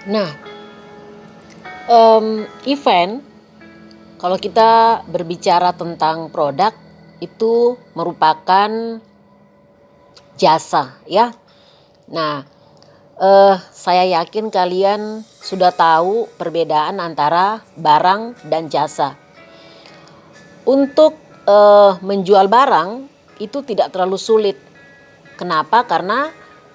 Nah, event, kalau kita berbicara tentang produk, itu merupakan jasa ya. Nah, saya yakin kalian sudah tahu perbedaan antara barang dan jasa. Untuk menjual barang itu tidak terlalu sulit. Kenapa? Karena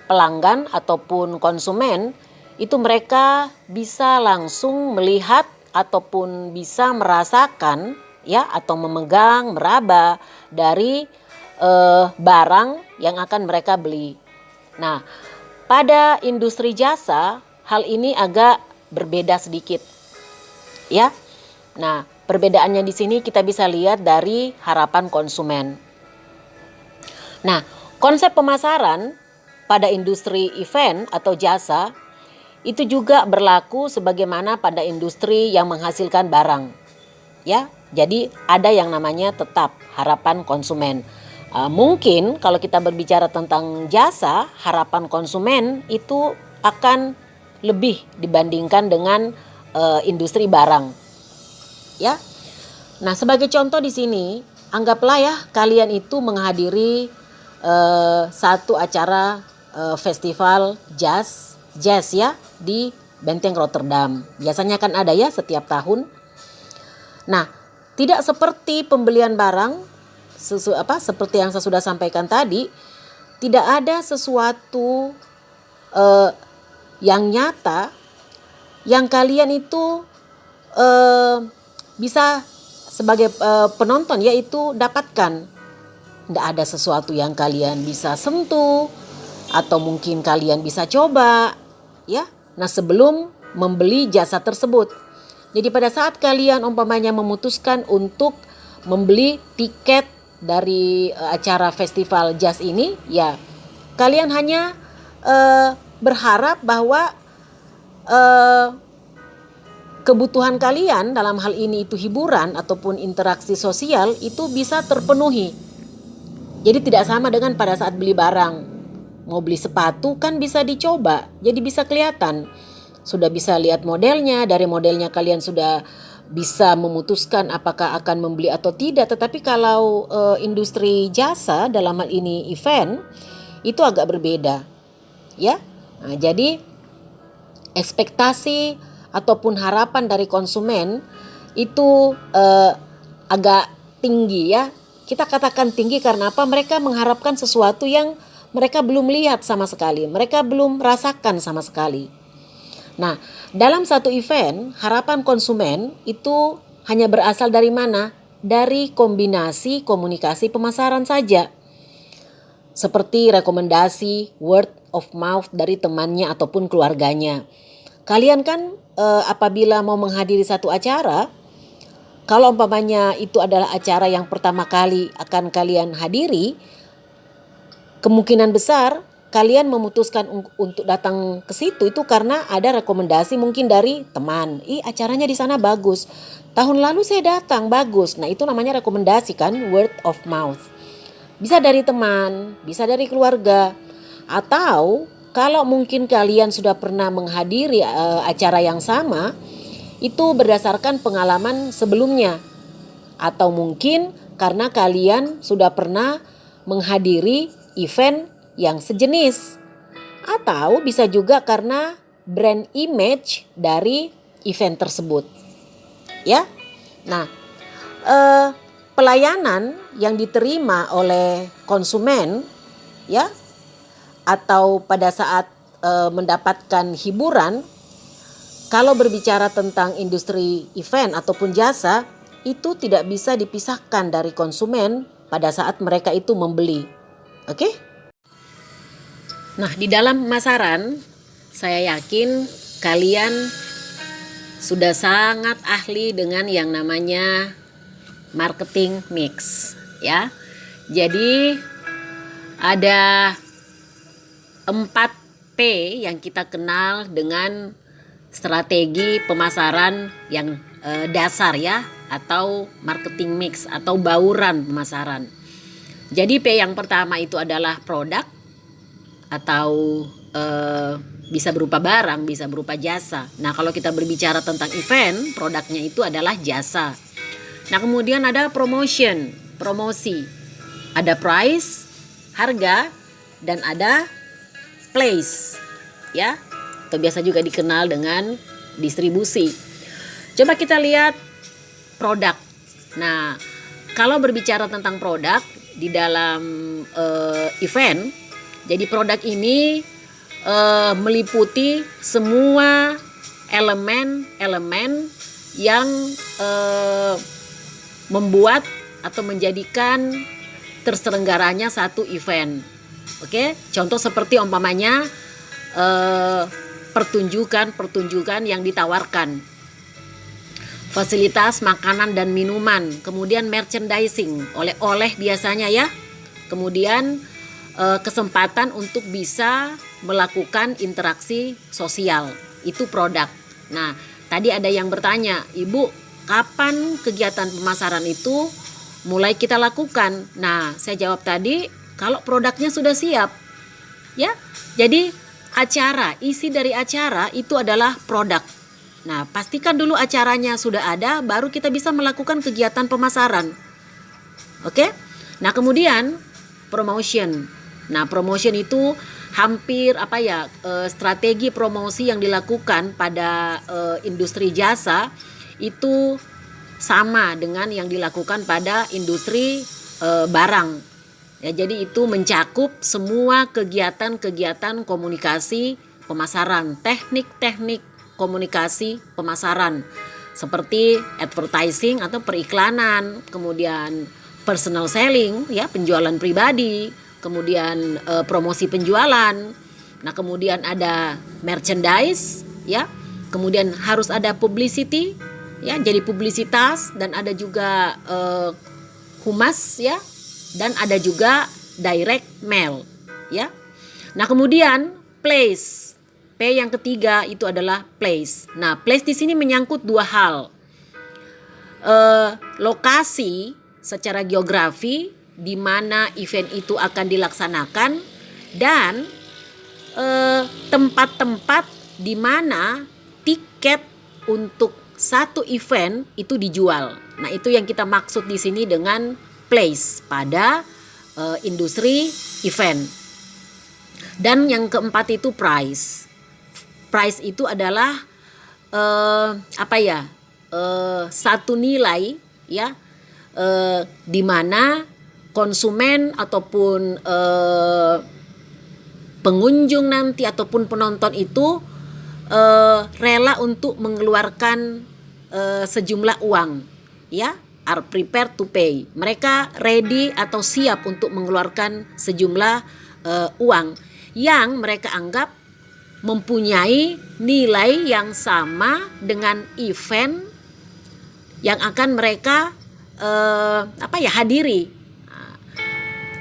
pelanggan ataupun konsumen itu mereka bisa langsung melihat ataupun bisa merasakan ya, atau memegang, meraba dari barang yang akan mereka beli. Nah, pada industri jasa hal ini agak berbeda sedikit. Ya. Nah, perbedaannya di sini kita bisa lihat dari harapan konsumen. Nah, konsep pemasaran pada industri event atau jasa itu juga berlaku sebagaimana pada industri yang menghasilkan barang. Ya, jadi ada yang namanya tetap harapan konsumen. Mungkin kalau kita berbicara tentang jasa, harapan konsumen itu akan lebih dibandingkan dengan industri barang. Ya. Nah, sebagai contoh di sini, anggaplah ya kalian itu menghadiri satu acara festival jazz ya di Benteng Rotterdam. Biasanya kan ada ya setiap tahun. Nah, tidak seperti pembelian barang seperti yang saya sudah sampaikan tadi, tidak ada sesuatu yang nyata yang kalian itu bisa sebagai penonton yaitu dapatkan. Tidak ada sesuatu yang kalian bisa sentuh atau mungkin kalian bisa coba ya. Nah, sebelum membeli jasa tersebut. Jadi pada saat kalian umpamanya memutuskan untuk membeli tiket dari acara festival jazz ini, ya kalian hanya berharap bahwa kebutuhan kalian dalam hal ini itu hiburan ataupun interaksi sosial itu bisa terpenuhi. Jadi tidak sama dengan pada saat beli barang. Mau beli sepatu kan bisa dicoba, jadi bisa kelihatan. Sudah bisa lihat modelnya, dari modelnya kalian sudah bisa memutuskan apakah akan membeli atau tidak. Tetapi kalau industri jasa dalam hal ini event itu agak berbeda. Ya. Nah, jadi ekspektasi ataupun harapan dari konsumen itu agak tinggi ya. Kita katakan tinggi karena apa? Mereka mengharapkan sesuatu yang mereka belum lihat sama sekali, mereka belum rasakan sama sekali. Nah, dalam satu event, harapan konsumen itu hanya berasal dari mana? Dari kombinasi komunikasi pemasaran saja. Seperti rekomendasi word of mouth dari temannya ataupun keluarganya. Kalian kan apabila mau menghadiri satu acara, kalau umpamanya itu adalah acara yang pertama kali akan kalian hadiri, kemungkinan besar kalian memutuskan untuk datang ke situ itu karena ada rekomendasi mungkin dari teman. Acaranya di sana bagus. Tahun lalu saya datang, bagus. Nah, itu namanya rekomendasi kan, word of mouth. Bisa dari teman, bisa dari keluarga. Atau kalau mungkin kalian sudah pernah menghadiri acara yang sama, itu berdasarkan pengalaman sebelumnya. Atau mungkin karena kalian sudah pernah menghadiri event yang sejenis. Atau bisa juga karena brand image dari event tersebut. Ya. Nah, pelayanan yang diterima oleh konsumen ya, atau pada saat mendapatkan hiburan, kalau berbicara tentang industri event ataupun jasa, itu tidak bisa dipisahkan dari konsumen pada saat mereka itu membeli. Oke? Nah, di dalam pemasaran, saya yakin kalian sudah sangat ahli dengan yang namanya marketing mix, ya. Jadi ada 4P yang kita kenal dengan strategi pemasaran yang dasar ya, atau marketing mix atau bauran pemasaran. Jadi P yang pertama itu adalah produk atau Bisa berupa barang, bisa berupa jasa. Nah, kalau kita berbicara tentang event, produknya itu adalah jasa. Nah, kemudian ada promotion, promosi. Ada price, harga, dan ada place, ya. Atau biasa juga dikenal dengan distribusi. Coba kita lihat produk. Nah, kalau berbicara tentang produk di dalam event, jadi produk ini meliputi semua elemen-elemen yang membuat atau menjadikan terselenggaranya satu event. Oke, contoh seperti umpamanya pertunjukan yang ditawarkan, fasilitas makanan dan minuman, kemudian merchandising, oleh-oleh biasanya ya, kemudian kesempatan untuk bisa melakukan interaksi sosial, itu produk. Nah, tadi ada yang bertanya, Ibu, kapan kegiatan pemasaran itu mulai kita lakukan? Nah, saya jawab tadi, kalau produknya sudah siap, ya. Jadi isi dari acara itu adalah produk. Nah, pastikan dulu acaranya sudah ada, baru kita bisa melakukan kegiatan pemasaran. Oke? Nah, kemudian promotion. Nah, promotion itu hampir strategi promosi yang dilakukan pada industri jasa itu sama dengan yang dilakukan pada industri barang. Ya, jadi itu mencakup semua kegiatan-kegiatan komunikasi pemasaran, teknik-teknik komunikasi pemasaran seperti advertising atau periklanan, kemudian personal selling, ya, penjualan pribadi, kemudian promosi penjualan. Nah, kemudian ada merchandise, ya. Kemudian harus ada publicity, ya, jadi publisitas, dan ada juga humas, ya. Dan ada juga direct mail, ya. Nah, kemudian place. P yang ketiga itu adalah place. Nah, place di sini menyangkut dua hal. Lokasi secara geografi di mana event itu akan dilaksanakan, dan tempat-tempat di mana tiket untuk satu event itu dijual. Nah, itu yang kita maksud di sini dengan place pada industri event. Dan yang keempat itu price. Price itu adalah satu nilai, ya, di mana konsumen ataupun pengunjung nanti ataupun penonton itu rela untuk mengeluarkan sejumlah uang, ya, are prepared to pay. Mereka ready atau siap untuk mengeluarkan sejumlah uang yang mereka anggap mempunyai nilai yang sama dengan event yang akan mereka hadiri.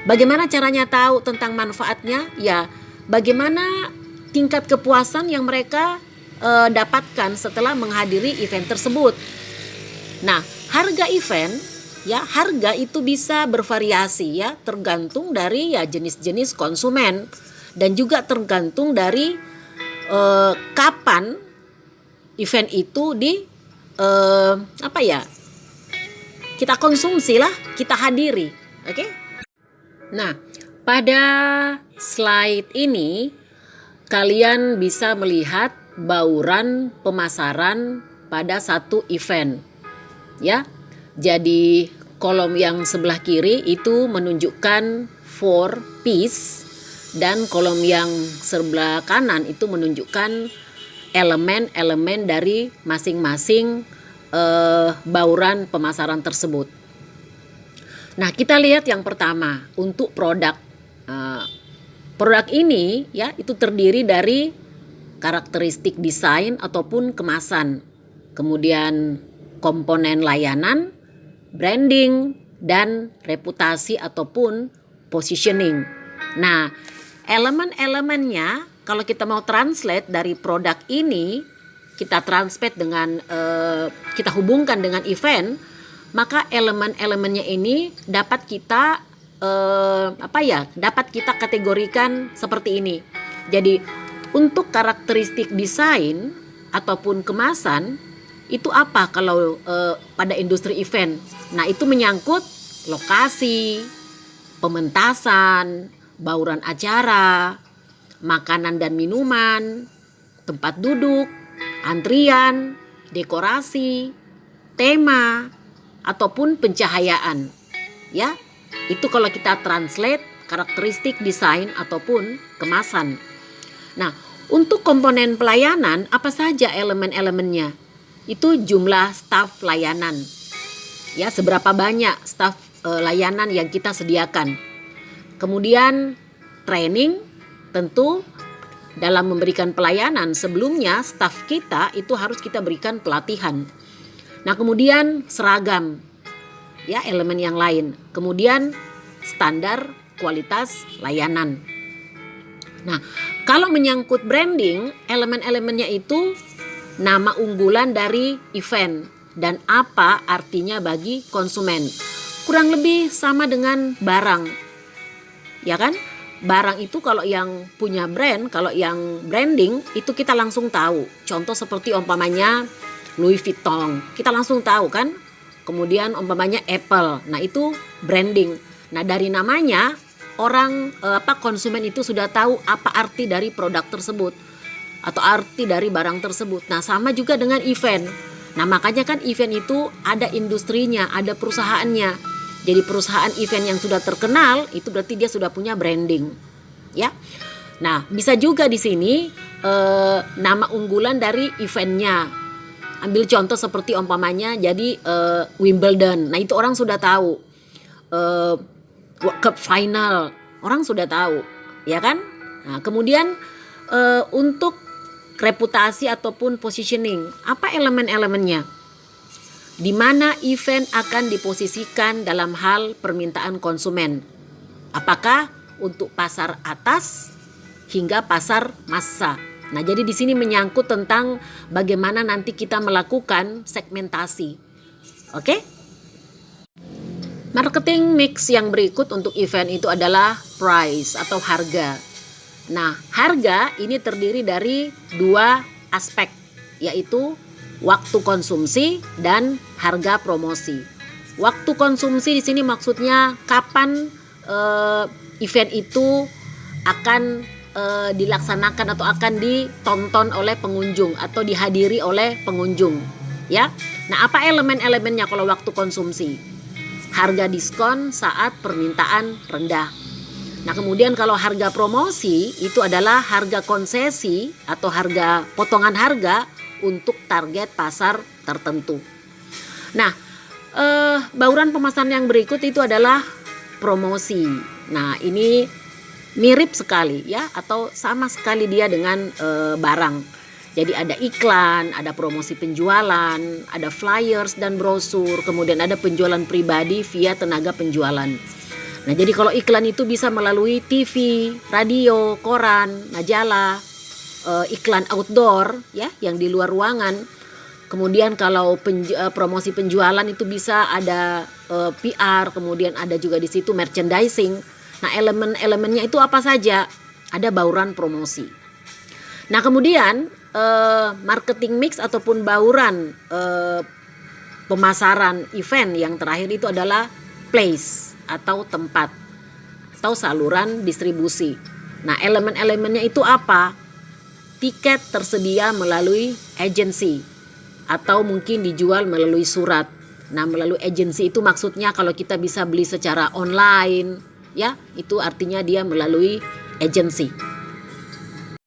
Bagaimana caranya tahu tentang manfaatnya? Ya, bagaimana tingkat kepuasan yang mereka dapatkan setelah menghadiri event tersebut. Nah, harga event, ya, harga itu bisa bervariasi, ya, tergantung dari, ya, jenis-jenis konsumen, dan juga tergantung dari kapan event itu kita konsumsi lah, kita hadiri. Oke? Nah, pada slide ini kalian bisa melihat bauran pemasaran pada satu event, ya. Jadi kolom yang sebelah kiri itu menunjukkan 4 piece, dan kolom yang sebelah kanan itu menunjukkan elemen-elemen dari masing-masing bauran pemasaran tersebut. Nah, kita lihat yang pertama untuk produk. Produk ini, ya, itu terdiri dari karakteristik desain ataupun kemasan, kemudian komponen layanan, branding, dan reputasi ataupun positioning. Nah, elemen-elemennya kalau kita mau translate dari produk ini, kita translate dengan kita hubungkan dengan event, maka elemen-elemennya ini dapat kita dapat kita kategorikan seperti ini. Jadi Untuk karakteristik desain ataupun kemasan itu apa kalau pada industri event? Nah, itu menyangkut lokasi, pementasan, bauran acara, makanan dan minuman, tempat duduk, antrian, dekorasi, tema, ataupun pencahayaan. Ya, itu kalau kita translate karakteristik desain ataupun kemasan. Nah, untuk komponen pelayanan apa saja elemen-elemennya? Itu jumlah staf layanan. Ya, seberapa banyak staf layanan yang kita sediakan. Kemudian training, tentu dalam memberikan pelayanan sebelumnya staf kita itu harus kita berikan pelatihan. Nah, kemudian seragam, ya, elemen yang lain. Kemudian standar kualitas layanan. Nah, kalau menyangkut branding, elemen-elemennya itu nama unggulan dari event dan apa artinya bagi konsumen. Kurang lebih sama dengan barang, ya kan? Barang itu kalau yang punya brand, kalau yang branding itu kita langsung tahu. Contoh seperti umpamanya Louis Vuitton, kita langsung tahu kan? Kemudian umpamanya Apple, nah itu branding. Nah, dari namanya orang konsumen itu sudah tahu apa arti dari produk tersebut atau arti dari barang tersebut. Nah, sama juga dengan event. Nah, makanya kan event itu ada industrinya, ada perusahaannya. Jadi perusahaan event yang sudah terkenal itu berarti dia sudah punya branding, ya. Nah, bisa juga di sini nama unggulan dari eventnya. Ambil contoh seperti umpamanya jadi Wimbledon. Nah, itu orang sudah tahu. World Cup final, orang sudah tahu, ya kan? Nah, kemudian untuk reputasi ataupun positioning, apa elemen-elemennya? Di mana event akan diposisikan dalam hal permintaan konsumen? Apakah untuk pasar atas hingga pasar massa? Nah, jadi di sini menyangkut tentang bagaimana nanti kita melakukan segmentasi. Oke? Marketing mix yang berikut untuk event itu adalah price atau harga. Nah, harga ini terdiri dari dua aspek, yaitu waktu konsumsi dan harga promosi. Waktu konsumsi di sini maksudnya kapan event itu akan dilaksanakan atau akan ditonton oleh pengunjung atau dihadiri oleh pengunjung, ya. Nah, apa elemen-elemennya kalau waktu konsumsi? Harga diskon saat permintaan rendah. Nah, kemudian kalau harga promosi itu adalah harga konsesi atau harga potongan harga untuk target pasar tertentu. Nah, bauran pemasaran yang berikut itu adalah promosi. Nah, ini mirip sekali ya atau sama sekali dia dengan barang. Jadi ada iklan, ada promosi penjualan, ada flyers dan brosur, kemudian ada penjualan pribadi via tenaga penjualan. Nah, jadi kalau iklan itu bisa melalui TV, radio, koran, majalah, iklan outdoor ya yang di luar ruangan. Kemudian kalau promosi penjualan itu bisa ada PR, kemudian ada juga di situ merchandising. Nah, elemen-elemennya itu apa saja? Ada bauran promosi. Nah, kemudian marketing mix ataupun bauran pemasaran event yang terakhir itu adalah place atau tempat atau saluran distribusi. Nah, elemen-elemennya itu apa? Tiket tersedia melalui agensi atau mungkin dijual melalui surat. Nah, melalui agensi itu maksudnya kalau kita bisa beli secara online, ya, itu artinya dia melalui agensi.